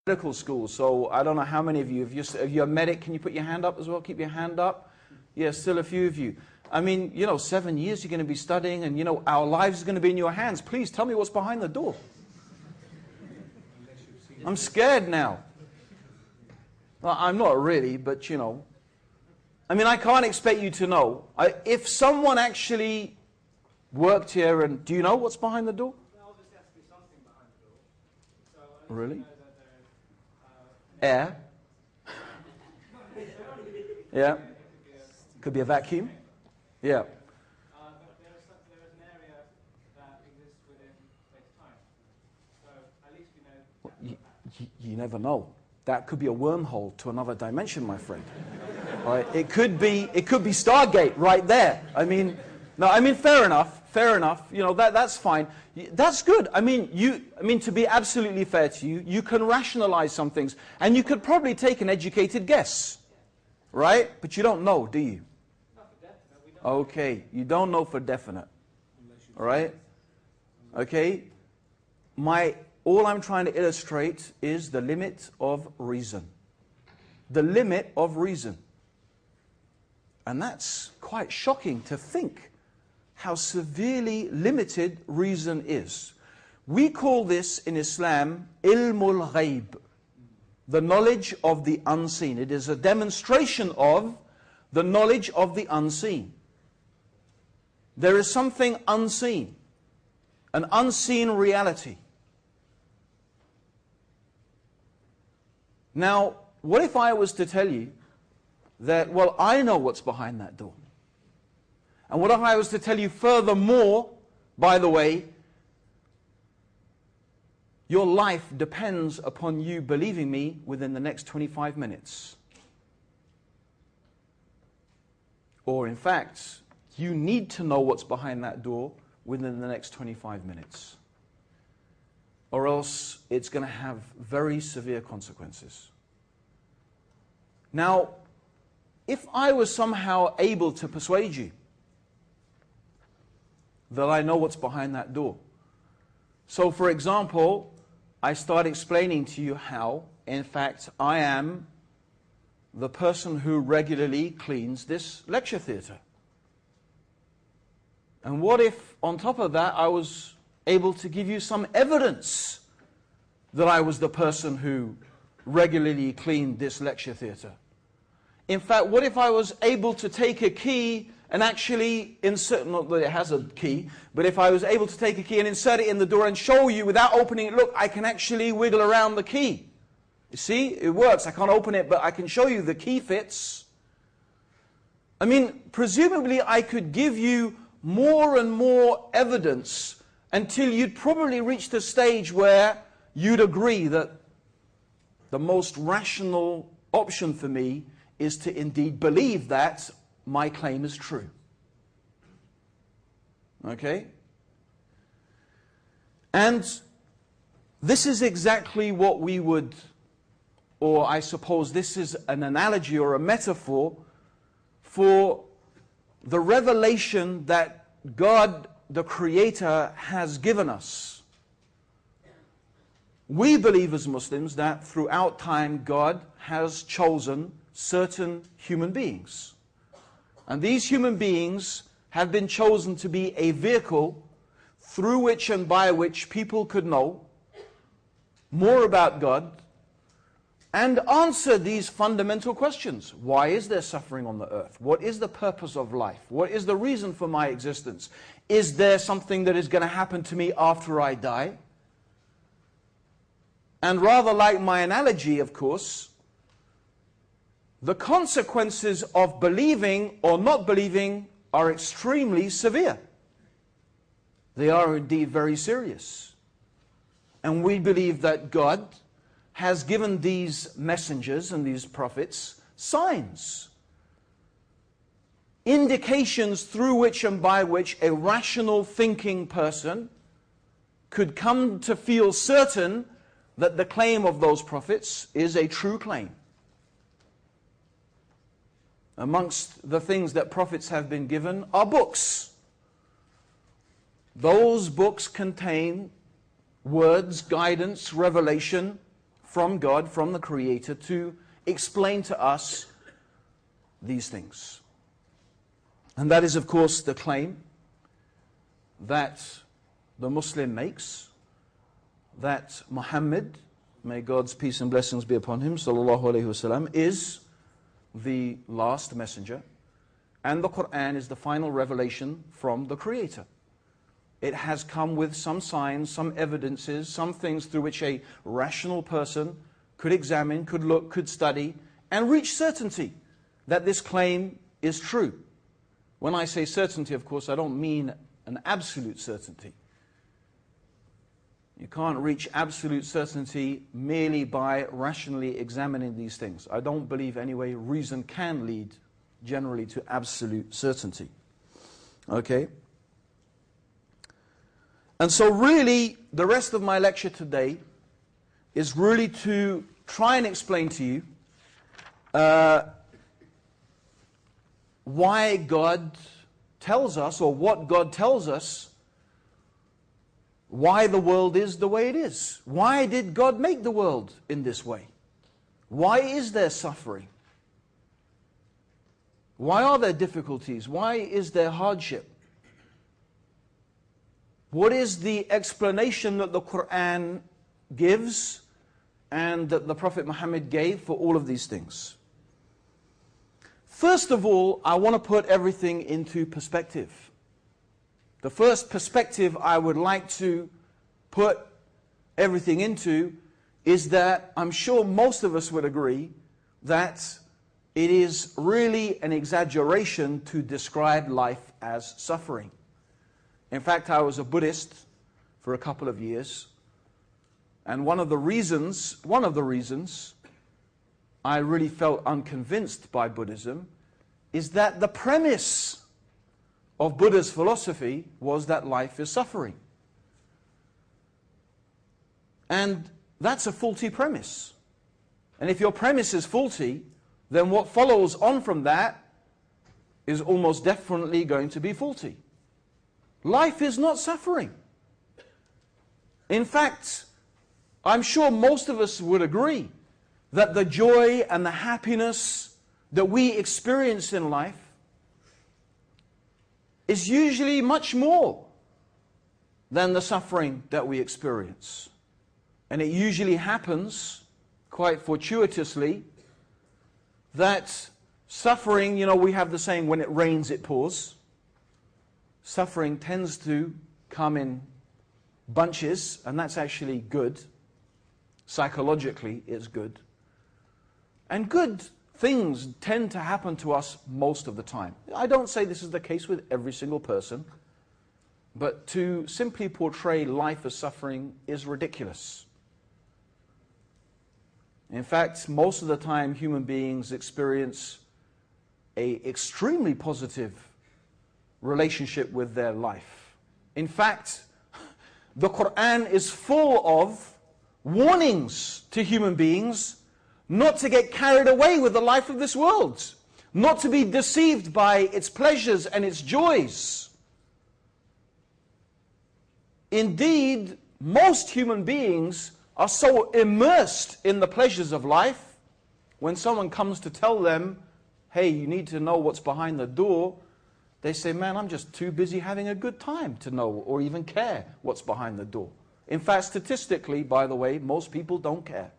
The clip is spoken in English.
medical school, so I don't know how many of you, if you're a medic, can you put your hand up as well? Keep your hand up. Yeah, still a few of you. I mean, 7 years you're going to be studying, and our lives are going to be in your hands. Please tell me what's behind the door. I'm scared now. Well, I'm not really, but I mean, I can't expect you to know. If someone actually worked here, and do you know what's behind the door? Obviously, has to be something behind the door. So really? Air. Yeah. Could be a vacuum. Yeah. But there is an area that exists within space-time. So at least we know. You never know. That could be a wormhole to another dimension, my friend. Right? It could be Stargate right there. I mean, fair enough. That's fine. That's good. I mean, to be absolutely fair to you, you can rationalize some things, and you could probably take an educated guess, right? But you don't know, do you? Not for definite. We don't. Okay, you don't know for definite. All right? Okay? All I'm trying to illustrate is the limit of reason. The limit of reason. And that's quite shocking to think how severely limited reason is. We call this in Islam ilmul ghaib, the knowledge of the unseen. It is a demonstration of the knowledge of the unseen. There is something unseen, an unseen reality. Now, what if I was to tell you that, well, I know what's behind that door? And what if I was to tell you furthermore, by the way, your life depends upon you believing me within the next 25 minutes. Or in fact, you need to know what's behind that door within the next 25 minutes. Or else it's going to have very severe consequences. Now, if I was somehow able to persuade you that I know what's behind that door. So, for example, I start explaining to you how, in fact, I am the person who regularly cleans this lecture theatre. And what if, on top of that, I was able to give you some evidence that I was the person who regularly cleaned this lecture theatre? In fact, what if I was able to take a key and actually insert, not that it has a key, but if I was able to take a key and insert it in the door and show you without opening it, look, I can actually wiggle around the key. You see, it works. I can't open it, but I can show you the key fits. I mean, presumably I could give you more and more evidence until you'd probably reach the stage where you'd agree that the most rational option for me is to indeed believe that my claim is true. Okay? And this is exactly what we would, or I suppose this is an analogy or a metaphor for the revelation that God, the Creator, has given us. We believe as Muslims that throughout time God has chosen certain human beings. And these human beings have been chosen to be a vehicle through which and by which people could know more about God and answer these fundamental questions. Why is there suffering on the earth? What is the purpose of life? What is the reason for my existence? Is there something that is going to happen to me after I die? And rather like my analogy, of course, the consequences of believing or not believing are extremely severe. They are indeed very serious. And we believe that God has given these messengers and these prophets signs, indications through which and by which a rational thinking person could come to feel certain that the claim of those prophets is a true claim. Amongst the things that prophets have been given are books. Those books contain words, guidance, revelation from God, from the Creator, to explain to us these things. And that is, of course, the claim that the Muslim makes, that Muhammad, may God's peace and blessings be upon him, sallallahu alayhi wasallam, is the last messenger, and the Quran is the final revelation from the Creator. It has come with some signs, some evidences, some things through which a rational person could examine, could look, could study, and reach certainty that this claim is true. When I say certainty, of course, I don't mean an absolute certainty. You can't reach absolute certainty merely by rationally examining these things. I don't believe, anyway, reason can lead generally to absolute certainty. Okay? And so really, the rest of my lecture today is really to try and explain to you why God tells us, or what God tells us, why the world is the way it is. Why did God make the world in this way? Why is there suffering? Why are there difficulties? Why is there hardship? What is the explanation that the Quran gives and that the Prophet Muhammad gave for all of these things? First of all, I want to put everything into perspective. The first perspective I would like to put everything into is that I'm sure most of us would agree that it is really an exaggeration to describe life as suffering. In fact, I was a Buddhist for a couple of years, and one of the reasons I really felt unconvinced by Buddhism is that the premise of Buddha's philosophy was that life is suffering. And that's a faulty premise. And if your premise is faulty, then what follows on from that is almost definitely going to be faulty. Life is not suffering. In fact, I'm sure most of us would agree that the joy and the happiness that we experience in life is usually much more than the suffering that we experience. And it usually happens, quite fortuitously, that suffering, we have the saying, when it rains it pours. Suffering tends to come in bunches, and that's actually good. Psychologically, it's good. And good things tend to happen to us most of the time. I don't say this is the case with every single person, but to simply portray life as suffering is ridiculous. In fact, most of the time human beings experience an extremely positive relationship with their life. In fact, the Quran is full of warnings to human beings not to get carried away with the life of this world, not to be deceived by its pleasures and its joys. Indeed, most human beings are so immersed in the pleasures of life, when someone comes to tell them, hey, you need to know what's behind the door, they say, man, I'm just too busy having a good time to know or even care what's behind the door. In fact, statistically, by the way, most people don't care.